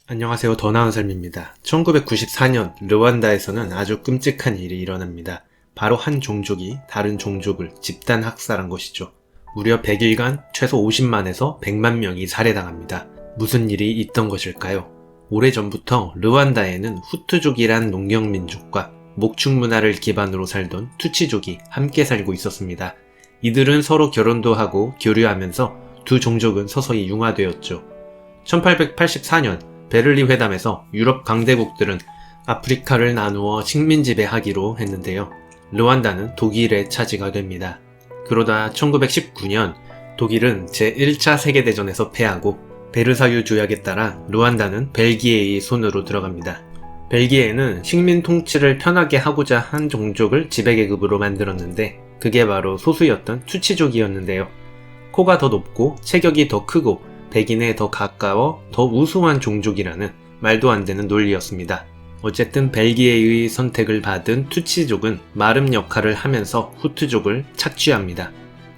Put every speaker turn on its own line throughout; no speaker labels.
안녕하세요. 더 나은 삶입니다. 1994년 르완다에서는 아주 끔찍한 일이 일어납니다. 바로 한 종족이 다른 종족을 집단 학살한 것이죠. 무려 100일간 최소 50만에서 100만 명이 살해당합니다. 무슨 일이 있던 것일까요? 오래전부터 르완다에는 후투족이란 농경민족과 목축 문화를 기반으로 살던 투치족이 함께 살고 있었습니다. 이들은 서로 결혼도 하고 교류하면서 두 종족은 서서히 융화되었죠. 1884년 베를린 회담에서 유럽 강대국들은 아프리카를 나누어 식민지배하기로 했는데요. 르완다는 독일의 차지가 됩니다. 그러다 1919년 독일은 제1차 세계대전에서 패하고 베르사유 조약에 따라 르완다는 벨기에의 손으로 들어갑니다. 벨기에는 식민 통치를 편하게 하고자 한 종족을 지배계급으로 만들었는데 그게 바로 소수였던 투치족이었는데요. 코가 더 높고 체격이 더 크고 백인에 더 가까워 더 우수한 종족이라는 말도 안 되는 논리였습니다. 어쨌든 벨기에의 선택을 받은 투치족은 마름 역할을 하면서 후투족을 착취합니다.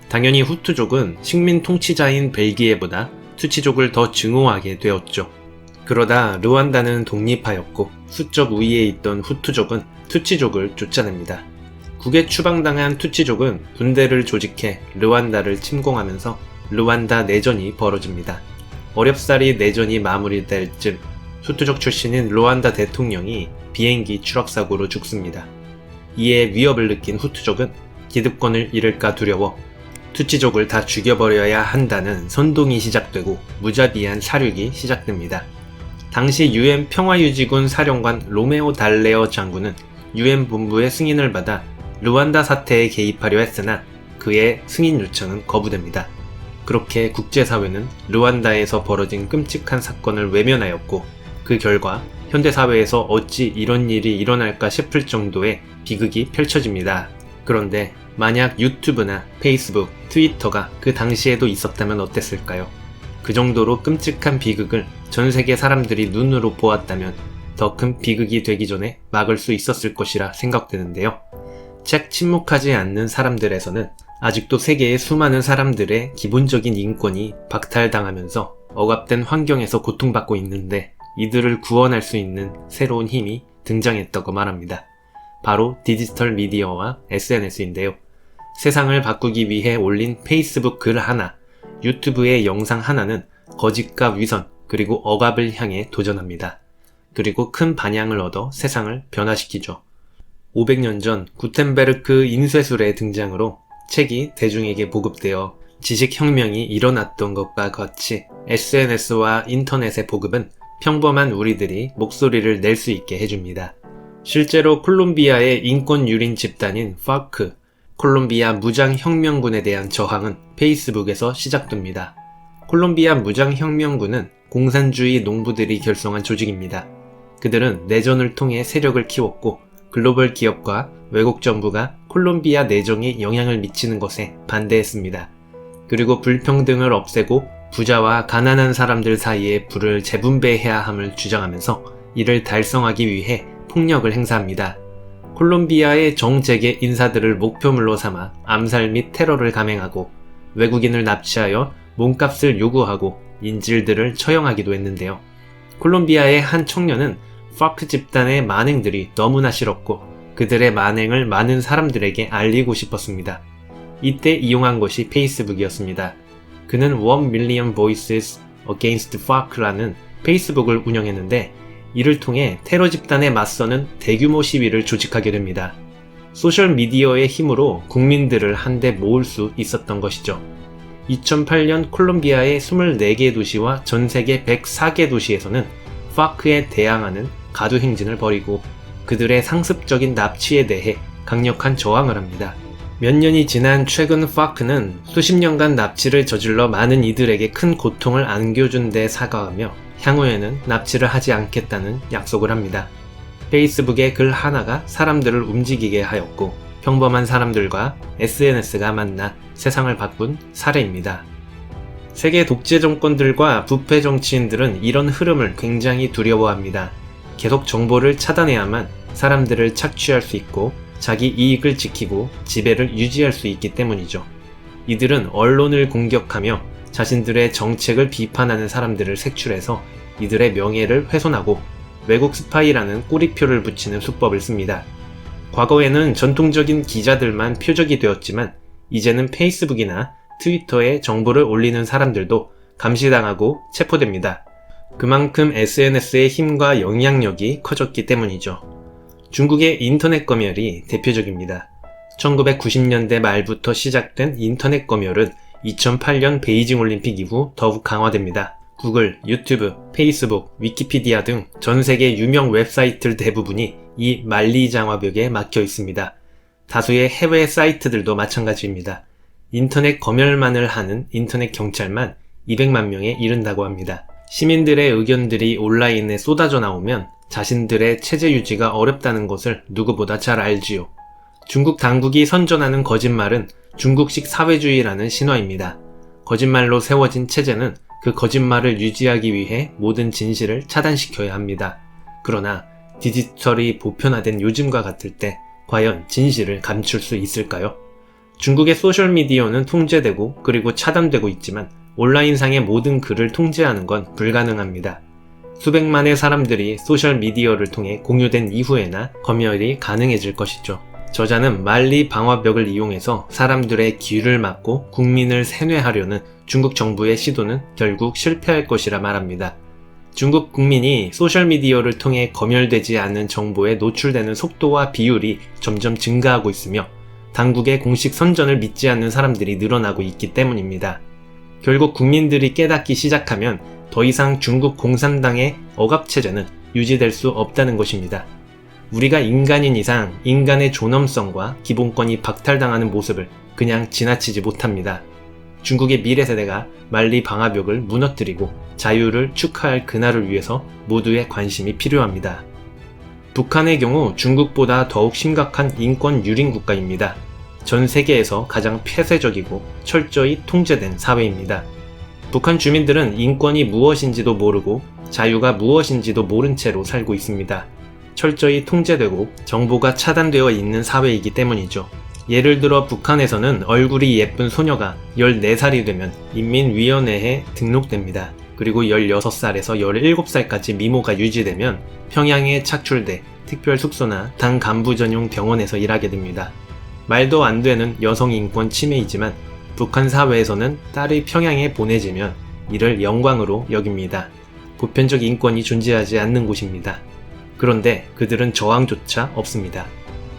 당연히 후투족은 식민 통치자인 벨기에보다 투치족을 더 증오하게 되었죠. 그러다 르완다는 독립하였고 수적 우위에 있던 후투족은 투치족을 쫓아냅니다. 국에 추방당한 투치족은 군대를 조직해 르완다를 침공하면서 르완다 내전이 벌어집니다. 어렵사리 내전이 마무리될 즈음 후투족 출신인 르완다 대통령이 비행기 추락사고로 죽습니다. 이에 위협을 느낀 후투족은 기득권을 잃을까 두려워 투치족을 다 죽여버려야 한다는 선동이 시작되고 무자비한 사륙이 시작됩니다. 당시 UN 평화유지군 사령관 로메오 달레어 장군은 UN 본부의 승인을 받아 르완다 사태에 개입하려 했으나 그의 승인 요청은 거부됩니다. 그렇게 국제사회는 르완다에서 벌어진 끔찍한 사건을 외면하였고 그 결과 현대사회에서 어찌 이런 일이 일어날까 싶을 정도의 비극이 펼쳐집니다. 그런데 만약 유튜브나 페이스북, 트위터가 그 당시에도 있었다면 어땠을까요? 그 정도로 끔찍한 비극을 전 세계 사람들이 눈으로 보았다면 더 큰 비극이 되기 전에 막을 수 있었을 것이라 생각되는데요. 책 침묵하지 않는 사람들에서는 아직도 세계의 수많은 사람들의 기본적인 인권이 박탈당하면서 억압된 환경에서 고통받고 있는데 이들을 구원할 수 있는 새로운 힘이 등장했다고 말합니다. 바로 디지털 미디어와 SNS인데요. 세상을 바꾸기 위해 올린 페이스북 글 하나, 유튜브의 영상 하나는 거짓과 위선 그리고 억압을 향해 도전합니다. 그리고 큰 반향을 얻어 세상을 변화시키죠. 500년 전 구텐베르크 인쇄술의 등장으로 책이 대중에게 보급되어 지식혁명이 일어났던 것과 같이 SNS와 인터넷의 보급은 평범한 우리들이 목소리를 낼 수 있게 해줍니다. 실제로 콜롬비아의 인권유린 집단인 FARC, 콜롬비아 무장혁명군에 대한 저항은 페이스북에서 시작됩니다. 콜롬비아 무장혁명군은 공산주의 농부들이 결성한 조직입니다. 그들은 내전을 통해 세력을 키웠고 글로벌 기업과 외국 정부가 콜롬비아 내정에 영향을 미치는 것에 반대했습니다. 그리고 불평등을 없애고 부자와 가난한 사람들 사이의 부를 재분배해야 함을 주장하면서 이를 달성하기 위해 폭력을 행사합니다. 콜롬비아의 정재계 인사들을 목표물로 삼아 암살 및 테러를 감행하고 외국인을 납치하여 몸값을 요구하고 인질들을 처형하기도 했는데요. 콜롬비아의 한 청년은 FARC 집단의 만행들이 너무나 싫었고 그들의 만행을 많은 사람들에게 알리고 싶었습니다. 이때 이용한 것이 페이스북이었습니다. 그는 1 Million Voices Against FARC라는 페이스북을 운영했는데 이를 통해 테러 집단에 맞서는 대규모 시위를 조직하게 됩니다. 소셜미디어의 힘으로 국민들을 한데 모을 수 있었던 것이죠. 2008년 콜롬비아의 24개 도시와 전 세계 104개 도시에서는 FARC에 대항하는 가두행진을 벌이고 그들의 상습적인 납치에 대해 강력한 저항을 합니다. 몇 년이 지난 최근 FARC는 수십 년간 납치를 저질러 많은 이들에게 큰 고통을 안겨준 데 사과하며 향후에는 납치를 하지 않겠다는 약속을 합니다. 페이스북의 글 하나가 사람들을 움직이게 하였고 평범한 사람들과 SNS가 만나 세상을 바꾼 사례입니다. 세계 독재 정권들과 부패 정치인들은 이런 흐름을 굉장히 두려워합니다. 계속 정보를 차단해야만 사람들을 착취할 수 있고 자기 이익을 지키고 지배를 유지할 수 있기 때문이죠. 이들은 언론을 공격하며 자신들의 정책을 비판하는 사람들을 색출해서 이들의 명예를 훼손하고 외국 스파이라는 꼬리표를 붙이는 수법을 씁니다. 과거에는 전통적인 기자들만 표적이 되었지만 이제는 페이스북이나 트위터에 정보를 올리는 사람들도 감시당하고 체포됩니다. 그만큼 SNS의 힘과 영향력이 커졌기 때문이죠. 중국의 인터넷 검열이 대표적입니다. 1990년대 말부터 시작된 인터넷 검열은 2008년 베이징 올림픽 이후 더욱 강화됩니다. 구글, 유튜브, 페이스북, 위키피디아 등 전 세계 유명 웹사이트들 대부분이 이 만리장화벽에 막혀 있습니다. 다수의 해외 사이트들도 마찬가지입니다. 인터넷 검열만을 하는 인터넷 경찰만 200만 명에 이른다고 합니다. 시민들의 의견들이 온라인에 쏟아져 나오면 자신들의 체제 유지가 어렵다는 것을 누구보다 잘 알지요. 중국 당국이 선전하는 거짓말은 중국식 사회주의라는 신화입니다. 거짓말로 세워진 체제는 그 거짓말을 유지하기 위해 모든 진실을 차단시켜야 합니다. 그러나 디지털이 보편화된 요즘과 같을 때 과연 진실을 감출 수 있을까요? 중국의 소셜미디어는 통제되고 그리고 차단되고 있지만 온라인상의 모든 글을 통제하는 건 불가능합니다. 수백만의 사람들이 소셜미디어를 통해 공유된 이후에나 검열이 가능해질 것이죠. 저자는 만리 방화벽을 이용해서 사람들의 귀를 막고 국민을 세뇌하려는 중국 정부의 시도는 결국 실패할 것이라 말합니다. 중국 국민이 소셜미디어를 통해 검열되지 않는 정보에 노출되는 속도와 비율이 점점 증가하고 있으며 당국의 공식 선전을 믿지 않는 사람들이 늘어나고 있기 때문입니다. 결국 국민들이 깨닫기 시작하면 더 이상 중국 공산당의 억압체제는 유지될 수 없다는 것입니다. 우리가 인간인 이상 인간의 존엄성과 기본권이 박탈당하는 모습을 그냥 지나치지 못합니다. 중국의 미래 세대가 만리 방화벽을 무너뜨리고 자유를 축하할 그날을 위해서 모두의 관심이 필요합니다. 북한의 경우 중국보다 더욱 심각한 인권 유린 국가입니다. 전 세계에서 가장 폐쇄적이고 철저히 통제된 사회입니다. 북한 주민들은 인권이 무엇인지도 모르고 자유가 무엇인지도 모른 채로 살고 있습니다. 철저히 통제되고 정보가 차단되어 있는 사회이기 때문이죠. 예를 들어 북한에서는 얼굴이 예쁜 소녀가 14살이 되면 인민위원회에 등록됩니다. 그리고 16살에서 17살까지 미모가 유지되면 평양에 착출돼 특별 숙소나 당 간부 전용 병원에서 일하게 됩니다. 말도 안 되는 여성 인권 침해이지만 북한 사회에서는 딸이 평양에 보내지면 이를 영광으로 여깁니다. 보편적 인권이 존재하지 않는 곳입니다. 그런데 그들은 저항조차 없습니다.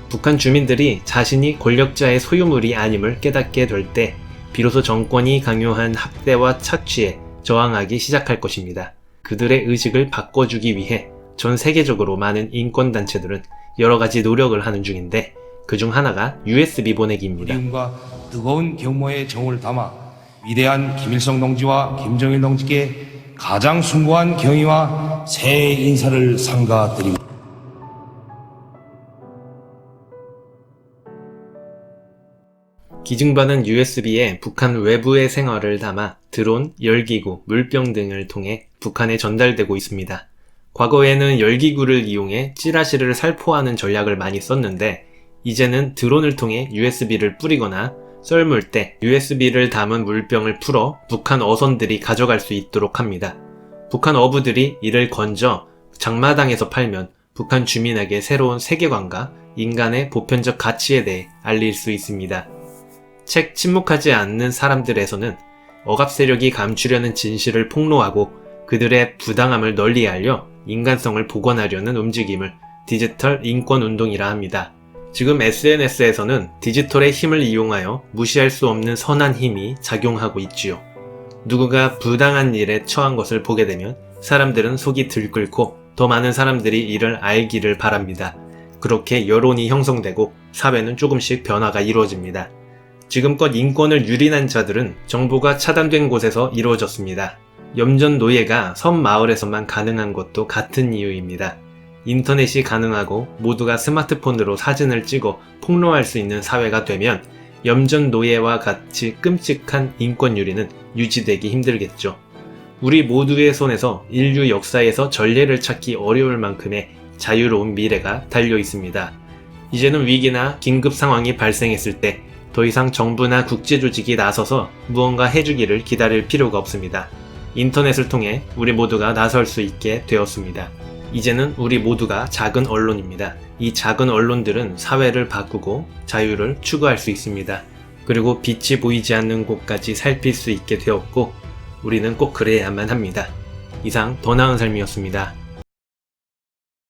북한 주민들이 자신이 권력자의 소유물이 아님을 깨닫게 될 때 비로소 정권이 강요한 학대와 착취에 저항하기 시작할 것입니다. 그들의 의식을 바꿔주기 위해 전 세계적으로 많은 인권단체들은 여러가지 노력을 하는 중인데 그중 하나가 USB 보내기입니다.
그리움과 뜨거운 경모의 정을 담아 위대한 김일성 동지와 김정일 동지께 가장 숭고한 경의와 새해 인사를 삼가드립니다.
기증받은 USB에 북한 외부의 생활을 담아 드론, 열기구, 물병 등을 통해 북한에 전달되고 있습니다. 과거에는 열기구를 이용해 찌라시를 살포하는 전략을 많이 썼는데 이제는 드론을 통해 USB를 뿌리거나 썰물 때 USB를 담은 물병을 풀어 북한 어선들이 가져갈 수 있도록 합니다. 북한 어부들이 이를 건져 장마당에서 팔면 북한 주민에게 새로운 세계관과 인간의 보편적 가치에 대해 알릴 수 있습니다. 책 침묵하지 않는 사람들에서는 억압 세력이 감추려는 진실을 폭로하고 그들의 부당함을 널리 알려 인간성을 복원하려는 움직임을 디지털 인권운동이라 합니다. 지금 SNS에서는 디지털의 힘을 이용하여 무시할 수 없는 선한 힘이 작용하고 있지요. 누구가 부당한 일에 처한 것을 보게 되면 사람들은 속이 들끓고 더 많은 사람들이 이를 알기를 바랍니다. 그렇게 여론이 형성되고 사회는 조금씩 변화가 이루어집니다. 지금껏 인권을 유린한 자들은 정보가 차단된 곳에서 이루어졌습니다. 염전 노예가 섬 마을에서만 가능한 것도 같은 이유입니다. 인터넷이 가능하고 모두가 스마트폰으로 사진을 찍어 폭로할 수 있는 사회가 되면 염전 노예와 같이 끔찍한 인권 유린은 유지되기 힘들겠죠. 우리 모두의 손에서 인류 역사에서 전례를 찾기 어려울 만큼의 자유로운 미래가 달려 있습니다. 이제는 위기나 긴급 상황이 발생했을 때 더 이상 정부나 국제조직이 나서서 무언가 해주기를 기다릴 필요가 없습니다. 인터넷을 통해 우리 모두가 나설 수 있게 되었습니다. 이제는 우리 모두가 작은 언론입니다. 이 작은 언론들은 사회를 바꾸고 자유를 추구할 수 있습니다. 그리고 빛이 보이지 않는 곳까지 살필 수 있게 되었고 우리는 꼭 그래야만 합니다. 이상 더 나은 삶이었습니다.